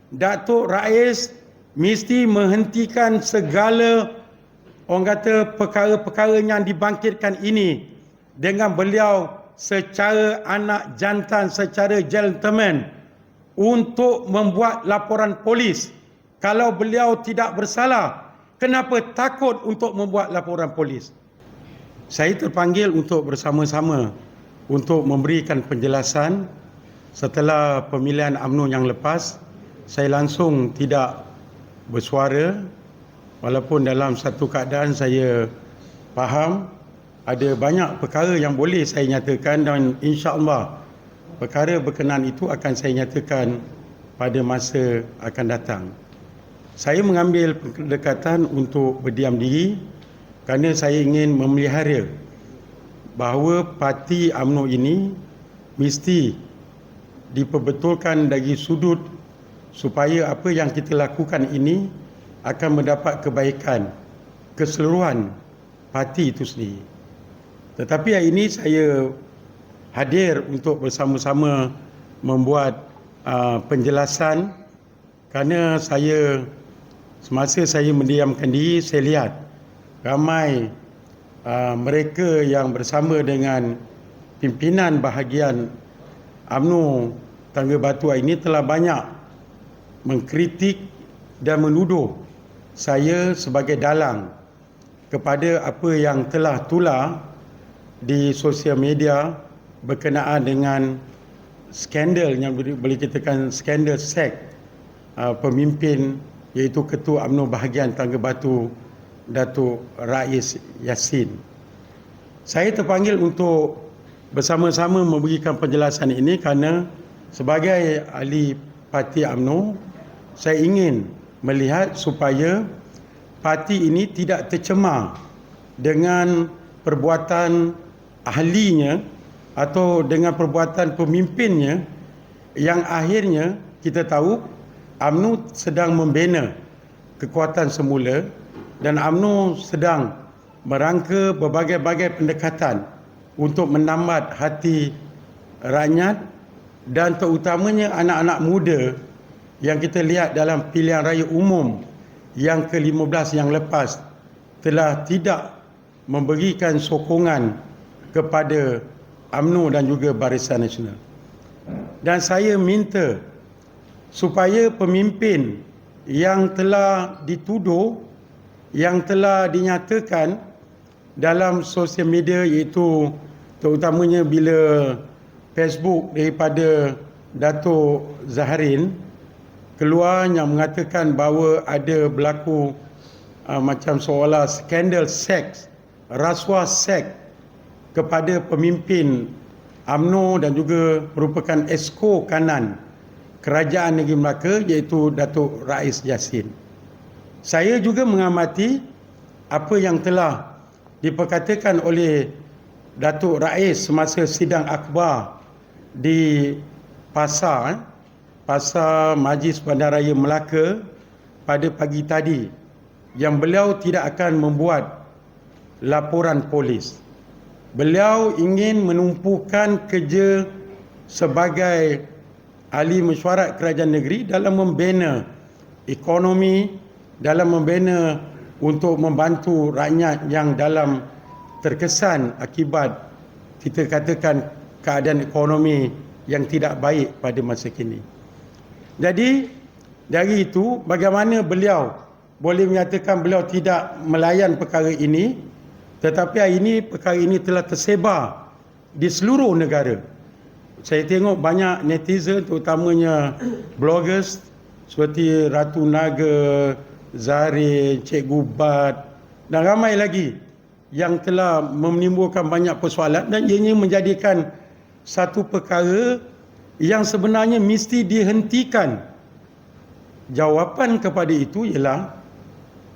Datuk Rais mesti menghentikan segala orang kata perkara-perkara yang dibangkitkan ini dengan beliau secara anak jantan, secara gentleman untuk membuat laporan polis. Kalau beliau tidak bersalah, kenapa takut untuk membuat laporan polis? Saya terpanggil untuk bersama-sama untuk memberikan penjelasan setelah pemilihan UMNO yang lepas. Saya langsung tidak bersuara walaupun dalam satu keadaan saya faham ada banyak perkara yang boleh saya nyatakan dan insya-Allah perkara berkenaan itu akan saya nyatakan pada masa akan datang. Saya mengambil pendekatan untuk berdiam diri kerana saya ingin memelihara bahawa parti UMNO ini mesti diperbetulkan dari sudut supaya apa yang kita lakukan ini akan mendapat kebaikan keseluruhan parti itu sendiri. Tetapi hari ini saya hadir untuk bersama-sama membuat penjelasan kerana semasa saya mendiamkan diri, saya lihat ramai mereka yang bersama dengan pimpinan bahagian UMNO Tangga Batu ini telah banyak mengkritik dan menuduh saya sebagai dalang kepada apa yang telah tular di sosial media berkenaan dengan skandal yang boleh dikatakan skandal seks pemimpin iaitu Ketua UMNO bahagian Tangga Batu Datuk Rais Yassin. Saya terpanggil untuk bersama-sama memberikan penjelasan ini kerana sebagai ahli parti UMNO saya ingin melihat supaya parti ini tidak tercemar dengan perbuatan ahlinya atau dengan perbuatan pemimpinnya yang akhirnya kita tahu UMNO sedang membina kekuatan semula dan UMNO sedang merangka berbagai-bagai pendekatan untuk menambat hati rakyat dan terutamanya anak-anak muda yang kita lihat dalam pilihan raya umum yang ke-15 yang lepas telah tidak memberikan sokongan kepada UMNO dan juga Barisan Nasional. Dan saya minta supaya pemimpin yang telah dituduh, yang telah dinyatakan dalam sosial media iaitu terutamanya bila Facebook daripada Datuk Zaharin keluar yang mengatakan bahawa ada berlaku macam seolah skandal seks, rasuah seks kepada pemimpin UMNO dan juga merupakan esko kanan Kerajaan Negeri Melaka iaitu Datuk Rais Yassin. Saya juga mengamati apa yang telah diperkatakan oleh Datuk Rais semasa sidang akhbar di Pasar Majlis Bandaraya Melaka pada pagi tadi yang beliau tidak akan membuat laporan polis. Beliau ingin menumpukan kerja sebagai ahli mesyuarat kerajaan negeri dalam membina ekonomi, dalam membina untuk membantu rakyat yang dalam terkesan akibat kita katakan keadaan ekonomi yang tidak baik pada masa kini. Jadi dari itu bagaimana beliau boleh menyatakan beliau tidak melayan perkara ini, tetapi hari ini perkara ini telah tersebar di seluruh negara. Saya tengok banyak netizen terutamanya bloggers seperti Ratu Naga, Zarin, Cikgu Bat dan ramai lagi yang telah menimbulkan banyak persoalan dan ianya menjadikan satu perkara yang sebenarnya mesti dihentikan. Jawapan kepada itu ialah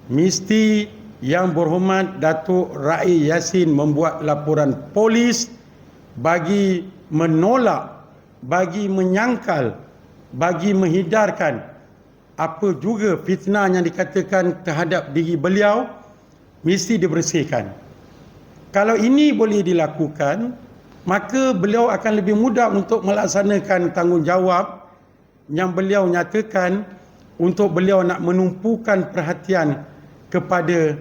mesti Yang Berhormat Datuk Rais Yassin membuat laporan polis bagi menolak, bagi menyangkal, bagi menghidarkan apa juga fitnah yang dikatakan terhadap diri beliau mesti dibersihkan. Kalau ini boleh dilakukan, maka beliau akan lebih mudah untuk melaksanakan tanggungjawab yang beliau nyatakan untuk beliau nak menumpukan perhatian kepada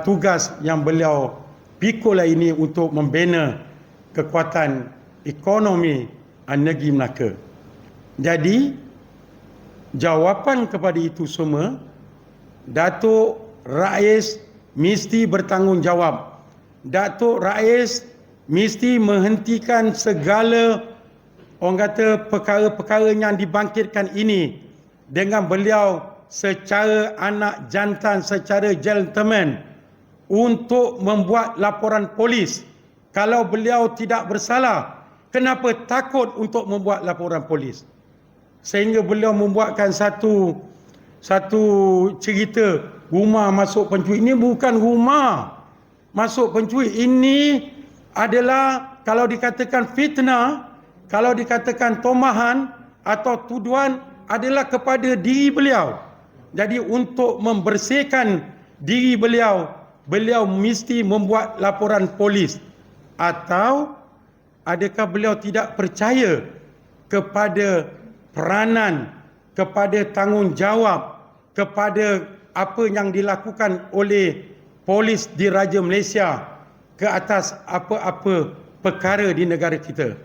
tugas yang beliau pikul ini untuk membina kekuatan ekonomi negeri Melaka. Jadi jawapan kepada itu semua, Datuk Rais mesti bertanggungjawab. Datuk Rais mesti menghentikan segala orang kata perkara-perkara yang dibangkitkan ini dengan beliau secara anak jantan, secara gentleman untuk membuat laporan polis. Kalau beliau tidak bersalah, kenapa takut untuk membuat laporan polis? Sehingga beliau membuatkan satu cerita rumah masuk pencuri. Ini bukan rumah masuk pencuri. Ini adalah kalau dikatakan fitnah, kalau dikatakan tomahan atau tuduhan adalah kepada diri beliau. Jadi untuk membersihkan diri beliau, beliau mesti membuat laporan polis. Atau adakah beliau tidak percaya kepada peranan, kepada tanggungjawab, kepada apa yang dilakukan oleh polis di Raja Malaysia ke atas apa-apa perkara di negara kita.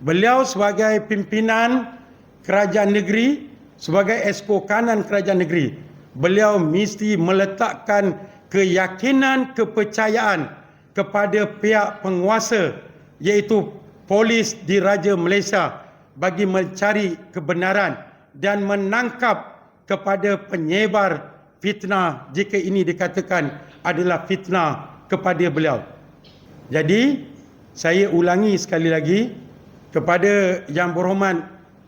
Beliau sebagai pimpinan kerajaan negeri, sebagai exco kanan kerajaan negeri, beliau mesti meletakkan keyakinan, kepercayaan kepada pihak penguasa iaitu polis di Raja Malaysia bagi mencari kebenaran dan menangkap kepada penyebar fitnah jika ini dikatakan adalah fitnah kepada beliau. Jadi saya ulangi sekali lagi kepada Yang Berhormat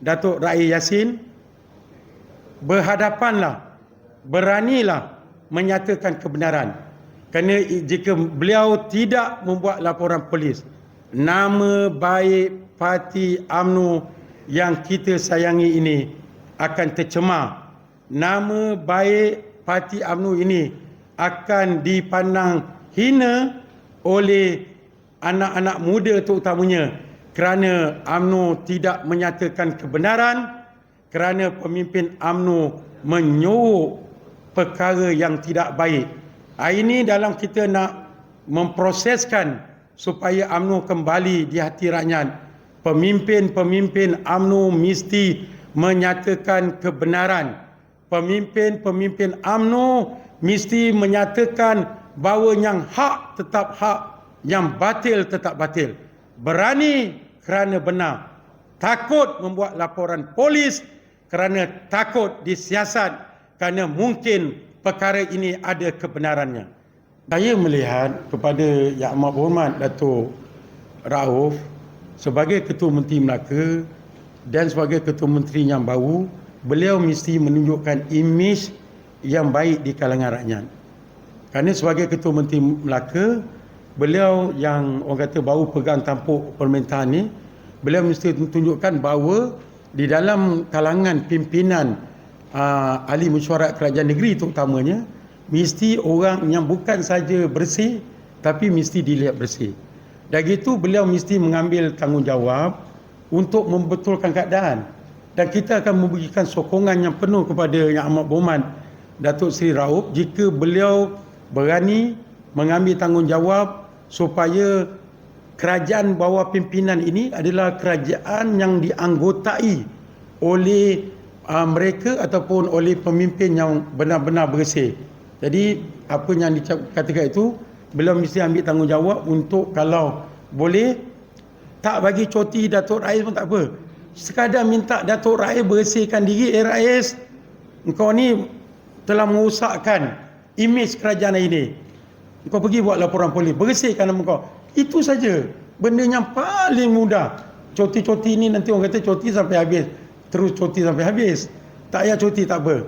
Datuk Rais Yassin, berhadapanlah, beranilah menyatakan kebenaran. Kerana jika beliau tidak membuat laporan polis, nama baik parti UMNO yang kita sayangi ini akan tercemar. Nama baik parti UMNO ini akan dipandang hina oleh anak-anak muda terutamanya kerana UMNO tidak menyatakan kebenaran, kerana pemimpin UMNO menyuruh perkara yang tidak baik. Ini dalam kita nak memproseskan supaya UMNO kembali di hati rakyat. Pemimpin-pemimpin UMNO mesti menyatakan kebenaran. Pemimpin-pemimpin UMNO mesti menyatakan bahawa yang hak tetap hak, yang batil tetap batil. Berani kerana benar. Takut membuat laporan polis kerana takut disiasat kerana mungkin perkara ini ada kebenarannya. Saya melihat kepada Yang Amat Berhormat Datuk Rauf sebagai Ketua Menteri Melaka dan sebagai Ketua Menteri yang baru, beliau mesti menunjukkan imej yang baik di kalangan rakyat. Kerana sebagai Ketua Menteri Melaka, beliau yang orang kata baru pegang tampuk pemerintahan ni, beliau mesti tunjukkan bahawa di dalam kalangan pimpinan ahli mesyuarat kerajaan negeri terutamanya, mesti orang yang bukan saja bersih tapi mesti dilihat bersih. Dan itu beliau mesti mengambil tanggungjawab untuk membetulkan keadaan. Dan kita akan memberikan sokongan yang penuh kepada Yang Amat Berhormat Datuk Seri Rauf jika beliau berani mengambil tanggungjawab supaya kerajaan bawah pimpinan ini adalah kerajaan yang dianggotai oleh mereka ataupun oleh pemimpin yang benar-benar bersih. Jadi apa yang dikatakan itu, beliau mesti ambil tanggungjawab untuk kalau boleh tak bagi cuti Datuk Rais pun tak apa. Sekadar minta Datuk Rais bersihkan diri. Rais, engkau ni telah merosakkan imej kerajaan ini. Engkau pergi buat laporan polis, bersihkan nama kau. Itu saja. Benda yang paling mudah. Cuti-cuti ni nanti orang kata cuti sampai habis. Terus cuti sampai habis. Tak payah cuti tak apa.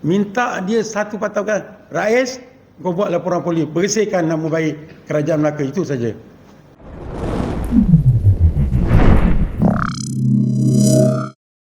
Minta dia satu patahkan. Rais, kau buat laporan polis, bersihkan nama baik kerajaan Melaka. Itu saja.